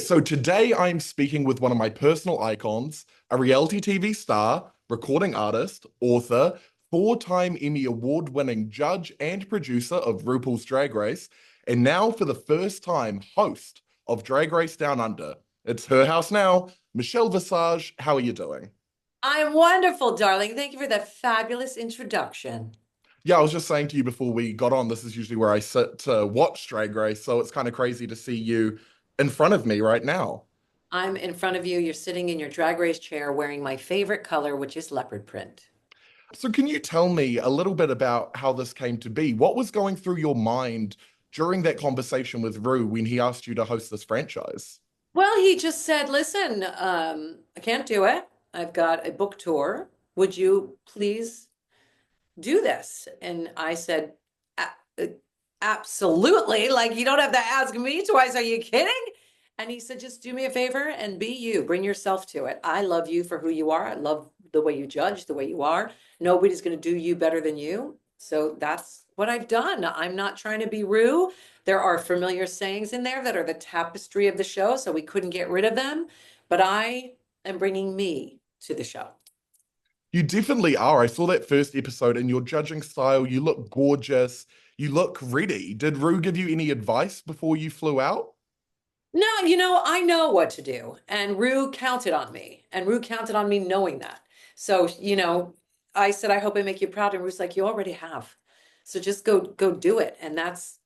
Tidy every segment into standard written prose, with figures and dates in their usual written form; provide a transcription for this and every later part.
So today I'm speaking with one of my personal icons, a reality TV star, recording artist, author, four-time Emmy award-winning judge and producer of RuPaul's Drag Race, and now for the first time host of Drag Race Down Under. It's her house now. Michelle Visage, how are you doing? I'm wonderful, darling. Thank you for that fabulous introduction. Yeah, I was just saying to you before we got on, this is usually where I sit to watch Drag Race, so it's kind of crazy to see you in front of me right now. I'm in front of you. You're sitting in your drag race chair wearing my favorite color, which is leopard print. So, can you tell me a little bit about how this came to be? What was going through your mind during that conversation with Rue when he asked you to host this franchise? Well, he just said, listen, I can't do it. I've got a book tour. Would you please do this? And I said, "A- absolutely. Like, you don't have to ask me twice. Are you kidding?" And he said, just do me a favor and be you. Bring yourself to it. I love you for who you are. I love the way you judge, the way you are. Nobody's going to do you better than you. So that's what I've done. I'm not trying to be rude. There are familiar sayings in there that are the tapestry of the show, so we couldn't get rid of them. But I am bringing me to the show. You definitely are. I saw that first episode and your judging style, you look gorgeous, you look ready. Did Rue give you any advice before you flew out? No, I know what to do. And Rue counted on me. And Rue counted on me knowing that. So, I said, I hope I make you proud. And Rue's like, you already have. So just go do it. And that's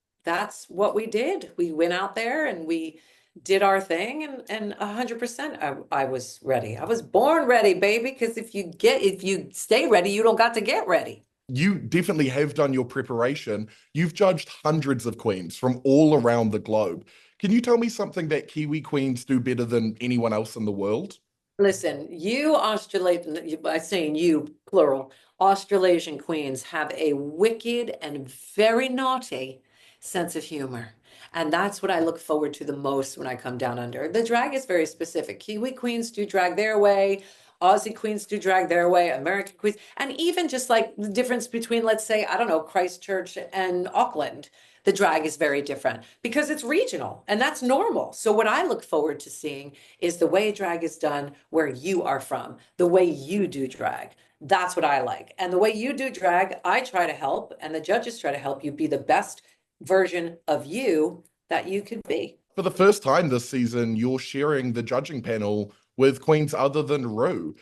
what we did. We went out there and we did our thing and 100% I was ready. I was born ready, baby. Because if you stay ready, you don't got to get ready. You definitely have done your preparation. You've judged hundreds of queens from all around the globe. Can you tell me something that Kiwi queens do better than anyone else in the world? Listen, you Australian, by saying you, plural, Australasian queens have a wicked and very naughty sense of humor. And that's what I look forward to the most when I come down under. The drag is very specific. Kiwi queens do drag their way, Aussie queens do drag their way, American queens, and even just like the difference between, let's say, I don't know, Christchurch and Auckland. The drag is very different because it's regional and that's normal. So, what I look forward to seeing is the way drag is done where you are from, the way you do drag. That's what I like. And the way you do drag, I try to help, and the judges try to help you be the best version of you that you could be. For the first time this season, you're sharing the judging panel with queens other than Rue.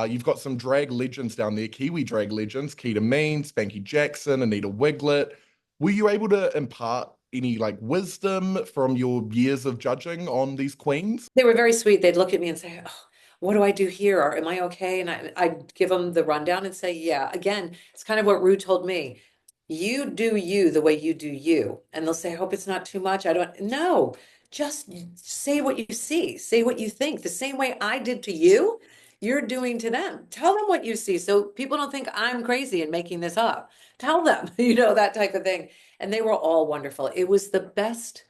You've got some drag legends down there, Kiwi drag legends, Keita Mean, Spanky Jackson, Anita Wiglet. Were you able to impart any like wisdom from your years of judging on these queens? They were very sweet. They'd look at me and say, oh, what do I do here? Or am I okay? And I'd give them the rundown and say, yeah, again, it's kind of what Rue told me. You do you the way you do you. And they'll say, I hope it's not too much. I don't know. Just say what you see, say what you think. The same way I did to you, you're doing to them. Tell them what you see. So people don't think I'm crazy and making this up. Tell them, that type of thing. And they were all wonderful. It was the best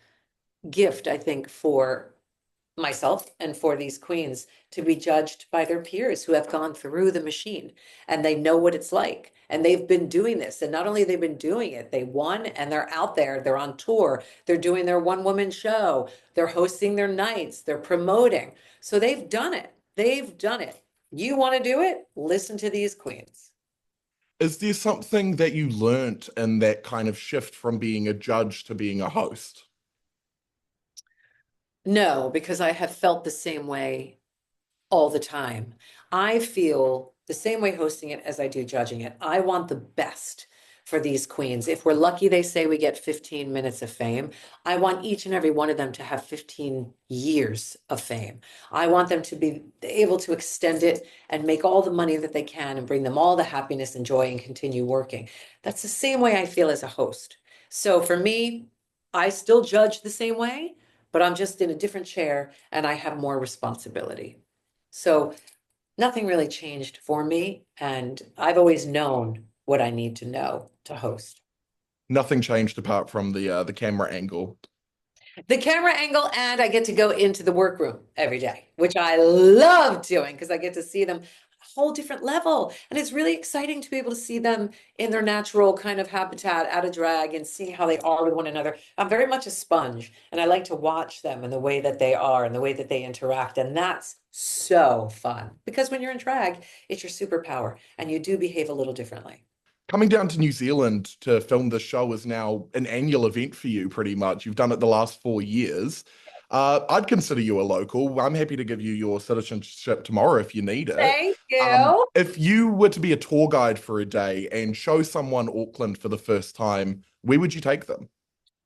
gift, I think, for myself and for these queens to be judged by their peers who have gone through the machine and they know what it's like. And they've been doing this. And not only they've been doing it, they won and they're out there, they're on tour, they're doing their one-woman show, they're hosting their nights, they're promoting. So they've done it. They've done it. You want to do it? Listen to these queens. Is there something that you learnt in that kind of shift from being a judge to being a host? No, because I have felt the same way all the time. I feel the same way hosting it as I do judging it. I want the best for these queens. If we're lucky, they say we get 15 minutes of fame. I want each and every one of them to have 15 years of fame. I want them to be able to extend it and make all the money that they can and bring them all the happiness and joy and continue working. That's the same way I feel as a host. So for me, I still judge the same way, but I'm just in a different chair and I have more responsibility. So nothing really changed for me. And I've always known what I need to know to host. Nothing changed apart from the camera angle. The camera angle, and I get to go into the workroom every day, which I love doing because I get to see them whole different level. And it's really exciting to be able to see them in their natural kind of habitat out of drag and see how they are with one another. I'm very much a sponge and I like to watch them and the way that they are and the way that they interact. And that's so fun because when you're in drag, it's your superpower and you do behave a little differently. Coming down to New Zealand to film this show is now an annual event for you, pretty much. You've done it the last 4 years. I'd consider you a local. I'm happy to give you your citizenship tomorrow if you need it. Thank you. If you were to be a tour guide for a day and show someone Auckland for the first time, where would you take them?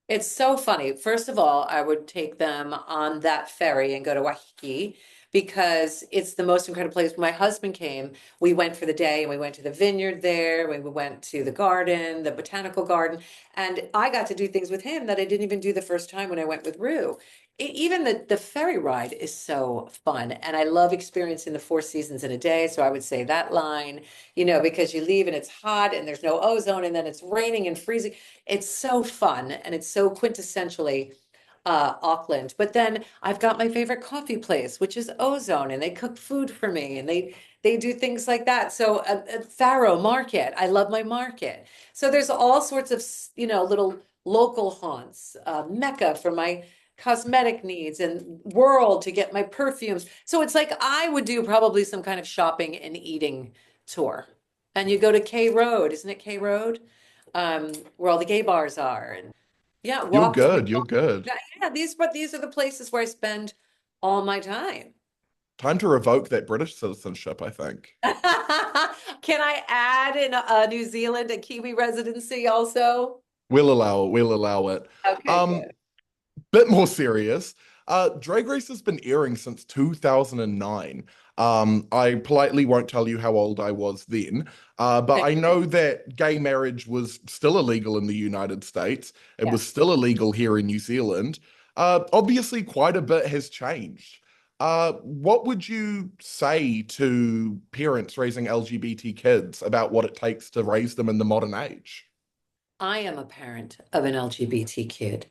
It's so funny. First of all, I would take them on that ferry and go to Waiheke because it's the most incredible place. When my husband came, we went for the day and we went to the vineyard there. We went to the garden, the botanical garden, and I got to do things with him that I didn't even do the first time when I went with Rue. Even the ferry ride is so fun, and I love experiencing the four seasons in a day. So I would say that line, because you leave and it's hot and there's no ozone, and then it's raining and freezing. It's so fun and it's so quintessentially Auckland. But then I've got my favorite coffee place, which is Ozone, and they cook food for me and they do things like that. So at Faro Market, I love my market. So there's all sorts of, little local haunts, Mecca for my cosmetic needs and World to get my perfumes. So it's like I would do probably some kind of shopping and eating tour. And you go to K Road, isn't it K Road? Where all the gay bars are and yeah, You're walk to good. You're good. yeah, these are the places where I spend all my time. Time to revoke that British citizenship, I think. Can I add in New Zealand a Kiwi residency also? We'll allow it. We'll allow it. Okay, Um, good. Bit more serious. Drag Race has been airing since 2009. I politely won't tell you how old I was then, but I know that gay marriage was still illegal in the United States. It Yeah. was still illegal here in New Zealand. Obviously, quite a bit has changed. What would you say to parents raising LGBT kids about what it takes to raise them in the modern age? I am a parent of an LGBT kid.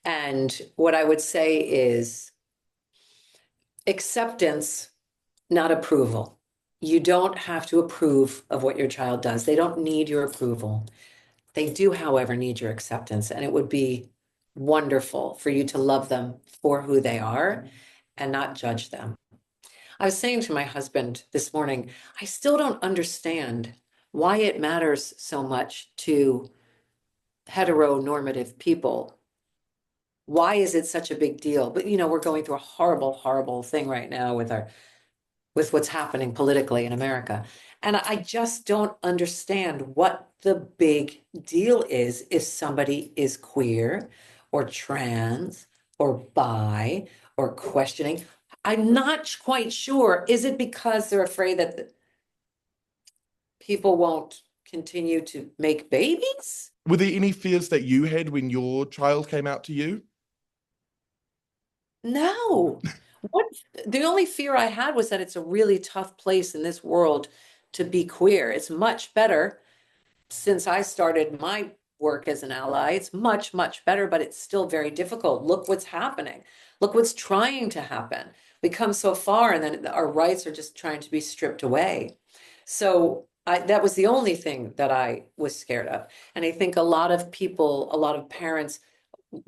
And what I would say is acceptance, not approval. You don't have to approve of what your child does. They don't need your approval. They do, however, need your acceptance. And it would be wonderful for you to love them for who they are and not judge them. I was saying to my husband this morning, I still don't understand why it matters so much to heteronormative people. Why is it such a big deal? But we're going through a horrible, horrible thing right now with what's happening politically in America. And I just don't understand what the big deal is if somebody is queer or trans or bi or questioning. I'm not quite sure. Is it because they're afraid that people won't continue to make babies? Were there any fears that you had when your child came out to you? No. What the only fear I had was that it's a really tough place in this world to be queer. It's much better since I started my work as an ally. It's much, much better, but it's still very difficult. Look what's happening. Look what's trying to happen. We come so far, and then our rights are just trying to be stripped away. So that was the only thing that I was scared of. And I think a lot of people, a lot of parents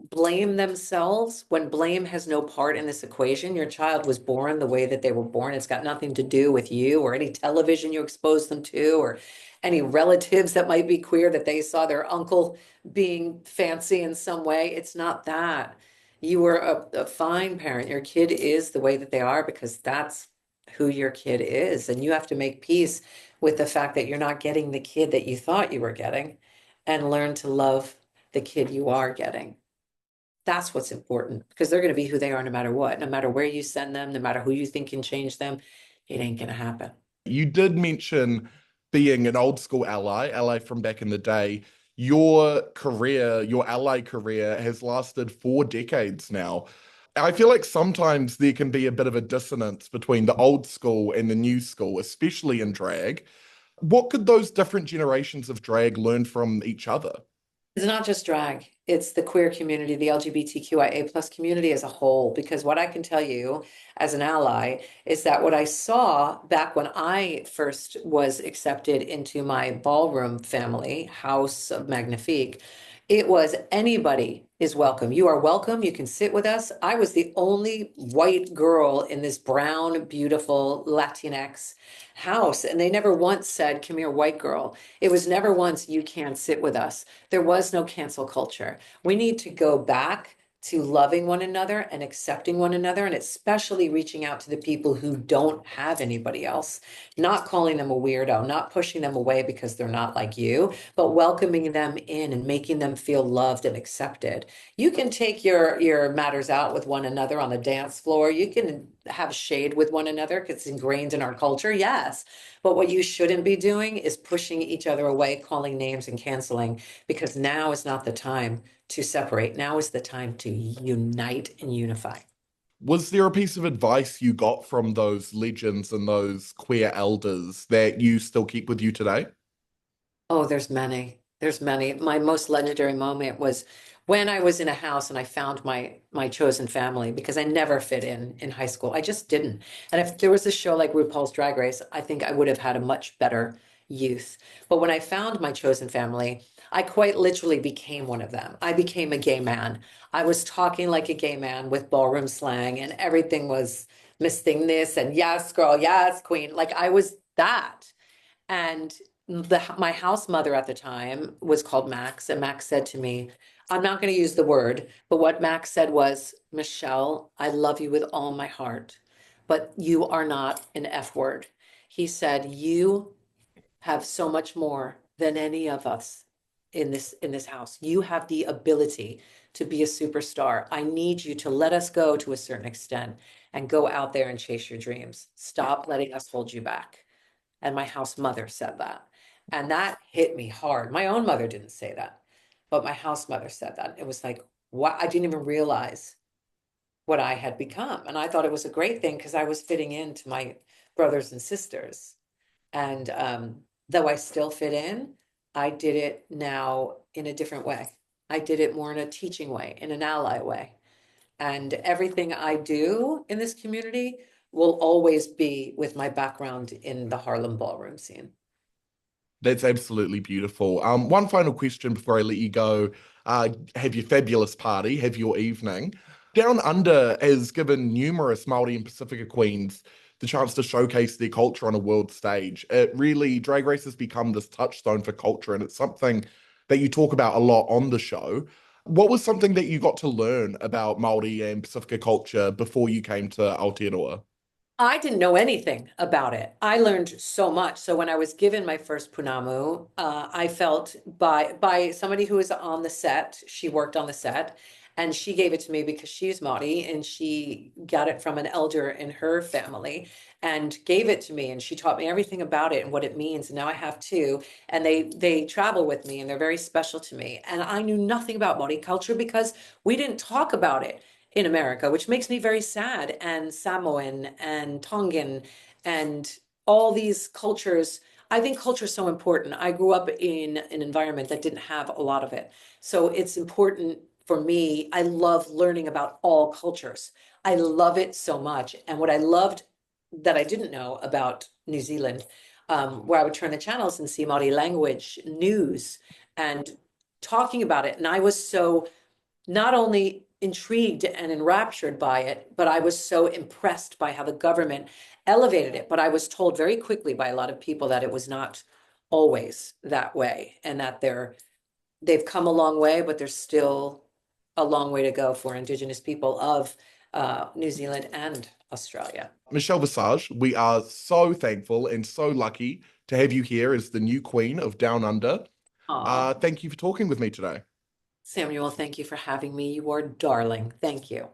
blame themselves when blame has no part in this equation. Your child was born the way that they were born. It's got nothing to do with you or any television you exposed them to or any relatives that might be queer that they saw their uncle being fancy in some way. It's not that. You were a fine parent. Your kid is the way that they are because that's who your kid is. And you have to make peace with the fact that you're not getting the kid that you thought you were getting and learn to love the kid you are getting. That's what's important because they're going to be who they are no matter what, no matter where you send them, no matter who you think can change them, it ain't going to happen. You did mention being an old school ally from back in the day. Your career, your ally career has lasted 4 decades now. I feel like sometimes there can be a bit of a dissonance between the old school and the new school, especially in drag. What could those different generations of drag learn from each other? It's not just drag, it's the queer community, the LGBTQIA plus community as a whole. Because what I can tell you as an ally is that what I saw back when I first was accepted into my ballroom family, House of Magnifique, it was anybody is welcome. You are welcome. You can sit with us. I was the only white girl in this brown, beautiful Latinx house, and they never once said, "Come here, white girl." It was never once, "You can't sit with us." There was no cancel culture. We need to go back to loving one another and accepting one another, and especially reaching out to the people who don't have anybody else, not calling them a weirdo, not pushing them away because they're not like you, but welcoming them in and making them feel loved and accepted. You can take your matters out with one another on the dance floor. You can have shade with one another because it's ingrained in our culture, yes. But what you shouldn't be doing is pushing each other away, calling names and canceling, because now is not the time to separate. Now is the time to unite and unify. Was there a piece of advice you got from those legends and those queer elders that you still keep with you today? Oh, there's many. There's many. My most legendary moment was when I was in a house and I found my chosen family because I never fit in high school. I just didn't. And if there was a show like RuPaul's Drag Race, I think I would have had a much better youth. But when I found my chosen family, I quite literally became one of them. I became a gay man. I was talking like a gay man with ballroom slang, and everything was Miss Thing this and yes, girl, yes, queen. Like I was that. And my house mother at the time was called Max, and Max said to me, I'm not going to use the word, but what Max said was, "Michelle, I love you with all my heart, but you are not an F word." He said, "You have so much more than any of us in this house. You have the ability to be a superstar. I need you to let us go to a certain extent and go out there and chase your dreams. Stop letting us hold you back." And my house mother said that. And that hit me hard. My own mother didn't say that, but my house mother said that. It was like, what? I didn't even realize what I had become. And I thought it was a great thing because I was fitting into my brothers and sisters. And though I still fit in, I did it now in a different way. I did it more in a teaching way, in an ally way. And everything I do in this community will always be with my background in the Harlem ballroom scene. That's absolutely beautiful. One final question before I let you go. Have your fabulous party, have your evening. Down Under has given numerous Māori and Pacific queens the chance to showcase their culture on a world stage. It really, Drag Race has become this touchstone for culture, and it's something that you talk about a lot on the show. What was something that you got to learn about Māori and Pacific culture before you came to Aotearoa? I didn't know anything about it. I learned so much. So when I was given my first punamu, I felt by somebody who was on the set. She worked on the set, and she gave it to me because she's Māori, and she got it from an elder in her family, and gave it to me. And she taught me everything about it and what it means. And now I have two, and they travel with me, and they're very special to me. And I knew nothing about Māori culture because we didn't talk about it in America, which makes me very sad, and Samoan and Tongan and all these cultures. I think culture is so important. I grew up in an environment that didn't have a lot of it. So it's important for me. I love learning about all cultures. I love it so much. And what I loved that I didn't know about New Zealand, where I would turn the channels and see Māori language news and talking about it. And I was so not only intrigued and enraptured by it, but I was so impressed by how the government elevated it. But I was told very quickly by a lot of people that it was not always that way, and that they've come a long way, but there's still a long way to go for Indigenous people of New Zealand and Australia. Michelle Visage, we are so thankful and so lucky to have you here as the new queen of Down Under. Aw, Thank you for talking with me today. Samuel, thank you for having me. You are darling. Thank you.